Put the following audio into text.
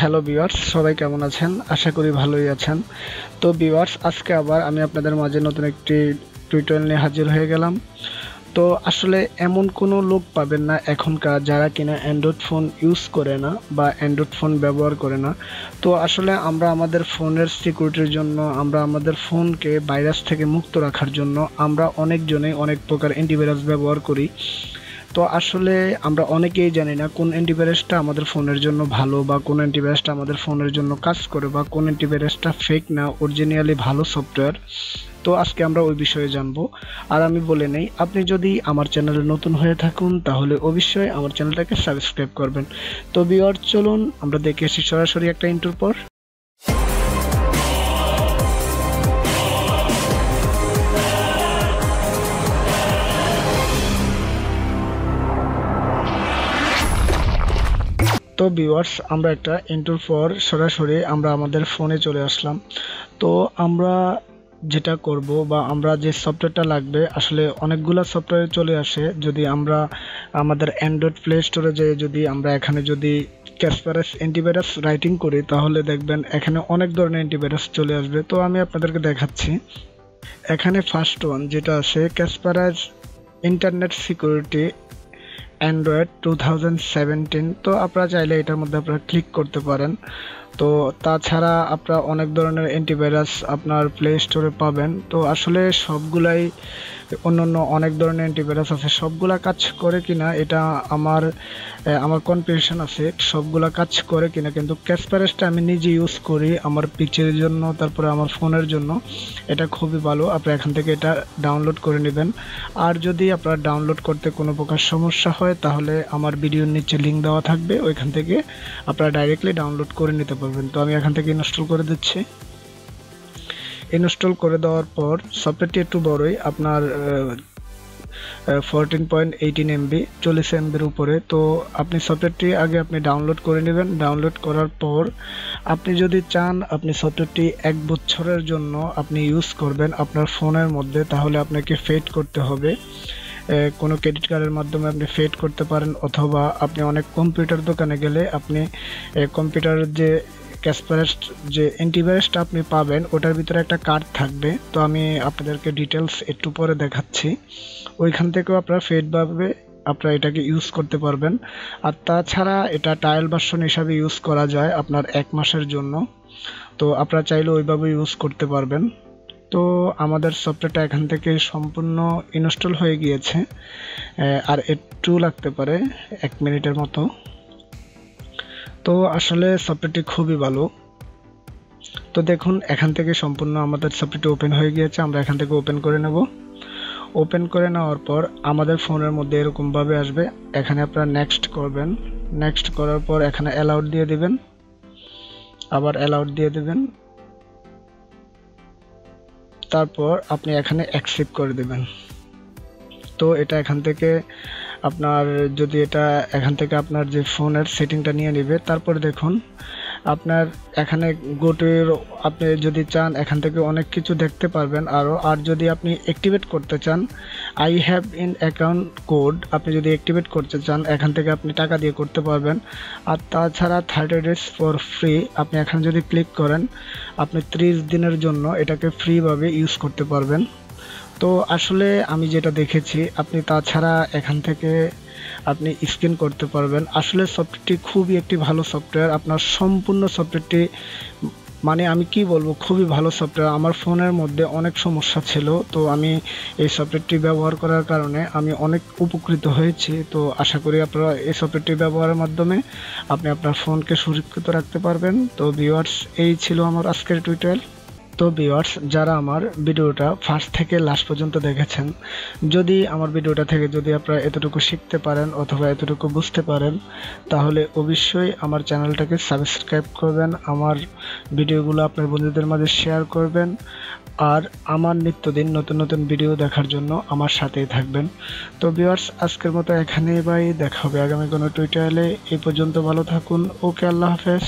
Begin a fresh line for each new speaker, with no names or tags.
Hello viewers, সবাই কেমন আছেন? আশা করি ভালোই আছেন। তো ভিউয়ার্স, আজকে আবার আমি আপনাদের মাঝে নতুন একটি টিউটোরিয়াল নিয়ে হাজির হয়ে গেলাম। তো আসলে এমন কোনো লোক পাবেন না এখনকার যারা কিনা অ্যান্ড্রয়েড ফোন ইউজ করে না বা অ্যান্ড্রয়েড ফোন ব্যবহার করে না। তো আসলে আমরা আমাদের ফোনের সিকিউরিটির জন্য, আমরা আমাদের ফোনকে ভাইরাস থেকে মুক্ত রাখার জন্য আমরা অনেকজনেই অনেক প্রকার অ্যান্টিভাইরাস ব্যবহার করি। তো আসলে আমরা অনেকেই জানি না কোন অ্যান্টিভাইরাসটা আমাদের ফোনের জন্য ভালো বা কোন অ্যান্টিভাইরাসটা আমাদের ফোনের জন্য কাজ করে বা কোন অ্যান্টিভাইরাসটা ফেক না অরিজিনালি ভালো সফটওয়্যার। তো আজকে আমরা ওই বিষয়ে জানবো। আর আমি বলে নেই, আপনি যদি আমার চ্যানেলে নতুন হয়ে থাকুন তাহলে অবশ্যই আমার চ্যানেলটাকে সাবস্ক্রাইব করবেন। তো ভিউয়ার, চলুন আমরা দেখে আসি সরাসরি একটা ইন্ট্রোর পর। তো ভিউয়ার্স, আমরা একটা ইন্ট্রোর পর সরাসরি আমরা আমাদের ফোনে চলে আসলাম। তো আমরা যেটা করব বা আমরা যে সফটওয়্যারটা লাগবে, আসলে অনেকগুলো সফটওয়্যার চলে আসে। যদি আমরা আমাদের অ্যান্ড্রয়েড প্লে স্টোরে যেয়ে যদি আমরা এখানে যদি ক্যাসপারাস অ্যান্টিভাইরাস রাইটিং করি তাহলে দেখবেন এখানে অনেক ধরনের অ্যান্টিভাইরাস চলে আসবে। তো আমি আপনাদেরকে দেখাচ্ছি। এখানে ফার্স্ট ওয়ান যেটা আছে ক্যাসপারাস ইন্টারনেট সিকিউরিটি অ্যান্ড্রয়েড 2017। তো আপনারা চাইলে এটার মধ্যে আপনারা ক্লিক করতে পারেন। তো তাছাড়া আপনারা অনেক ধরনের অ্যান্টিভাইরাস আপনার প্লে স্টোরে পাবেন। তো আসলে সবগুলাই অন্যান্য অনেক ধরনের অ্যান্টিভাইরাস আছে, সবগুলা কাজ করে কিনা এটা আমার কনফিউশন আছে, সবগুলা কাজ করে কিনা। কিন্তু ক্যাসপারাসটা আমি নিজে ইউজ করি আমার পিচের জন্য, তারপরে আমার ফোনের জন্য। এটা খুবই ভালো, আপনারা এখান থেকে এটা ডাউনলোড করে নেবেন। আর যদি আপনার ডাউনলোড করতে কোনো প্রকার সমস্যা হয় তাহলে আমার ভিডিওর নিচে লিঙ্ক দেওয়া থাকবে, ওইখান থেকে আপনারা ডাইরেক্টলি ডাউনলোড করে নিতে পারবেন। তো আমি এখান থেকে ইনস্টল করে দিচ্ছি। ইনস্টল করে দেওয়ার পর সফটওয়্যারটি একটু বড়ই, আপনার 14.18 MB, 40 MBর উপরে। তো আপনি সফটওয়্যারটি আগে আপনি ডাউনলোড করে নেবেন। ডাউনলোড করার পর আপনি যদি চান আপনি সফটওয়্যারটি 1 বছরের জন্য আপনি ইউজ করবেন আপনার ফোনের মধ্যে, তাহলে আপনাকে ফেড করতে হবে। কোনো ক্রেডিট কার্ডের মাধ্যমে আপনি ফেড করতে পারেন, অথবা আপনি অনেক কম্পিউটার দোকানে গেলে আপনি কম্পিউটারের যে ক্যাসপারাস যে অ্যান্টিভাইরাসটা আপনি পাবেন ওটার ভিতরে একটা কার্ড থাকবে। তো আমি আপনাদেরকে ডিটেলস একটু পরে দেখাচ্ছি। ওইখান থেকেও আপনারা ফেডভাবে আপনারা এটাকে ইউজ করতে পারবেন। আর তাছাড়া এটা ট্রায়াল ভার্সন হিসাবে ইউজ করা যায় আপনার 1 মাসের জন্য। তো আপনারা চাইলে ওইভাবে ইউজ করতে পারবেন। তো আমাদের সফটওয়্যারটা এখান থেকে সম্পূর্ণ ইনস্টল হয়ে গিয়েছে, আর একটু লাগতে পারে 1 মিনিটের মতো। তো আসলে সফটওয়্যারটি খুবই ভালো। তো দেখুন এখান থেকে সম্পূর্ণ আমাদের সফটওয়্যারটি ওপেন হয়ে গিয়েছে। আমরা এখান থেকে ওপেন করে নেব। ওপেন করে নেওয়ার পর আমাদের ফোনের মধ্যে এরকমভাবে আসবে। এখানে আপনারা নেক্সট করবেন। নেক্সট করার পর এখানে অ্যালাউড দিয়ে দিবেন, আবার অ্যালাউড দিয়ে দিবেন। তারপর আপনি এখানে অ্যাকসেপ্ট করে দেবেন। তো এটা এখান থেকে আপনার যদি এটা এখান থেকে আপনার যে ফোনের সেটিংটা নিয়ে নেবে। তারপর দেখুন আপনার এখানে গোটের আপনি যদি চান এখান থেকে অনেক কিছু দেখতে পারবেন আরও। আর যদি আপনি অ্যাক্টিভেট করতে চান I have in account code, আপনি যদি অ্যাক্টিভেট করতে চান এখান থেকে আপনি টাকা দিয়ে করতে পারবেন। আর তাছাড়া 30 days ফর ফ্রি, আপনি এখানে যদি ক্লিক করেন আপনি 30 দিনের জন্য এটাকে ফ্রিভাবে ইউজ করতে পারবেন। তো আসলে আমি যেটা দেখেছি আপনি তাছাড়া এখান থেকে আপনি স্ক্যান করতে পারবেন। আসলে সফটওয়্যারটি খুবই একটি ভালো সফটওয়্যার। আপনার সম্পূর্ণ সফটওয়্যারটি মানে আমি কি বলবো, খুবই ভালো সফটওয়্যার। আমার ফোনের মধ্যে অনেক সমস্যা ছিল, তো আমি এই সফটওয়্যারটি ব্যবহার করার কারণে আমি অনেক উপকৃত হয়েছি। তো আশা করি আপনারা এই সফটওয়্যারটি ব্যবহারের মাধ্যমে আপনি আপনার ফোনকে সুরক্ষিত রাখতে পারবেন। তো ভিউয়ার্স, এই ছিল আমার আজকের টিউটোরিয়াল। তো ভিউয়ার্স, যারা আমার ভিডিওটা ফার্স্ট থেকে লাস্ট পর্যন্ত দেখেছেন, যদি আমার ভিডিওটা থেকে যদি আপনারা এতটুকু শিখতে পারেন অথবা এতটুকু বুঝতে পারেন তাহলে অবশ্যই আমার চ্যানেলটাকে সাবস্ক্রাইব করবেন, আমার ভিডিওগুলো আপনার বন্ধুদের মাঝে শেয়ার করবেন। আর আমার নিত্যদিন নতুন নতুন ভিডিও দেখার জন্য আমার সাথেই থাকবেন। তো ভিউয়ার্স, আজকের মতো এখানেই বাই, দেখা হবে আগামী কোনো টিউটোরিয়ালে। এই পর্যন্ত ভালো থাকুন। ওকে, আল্লাহ হাফেজ।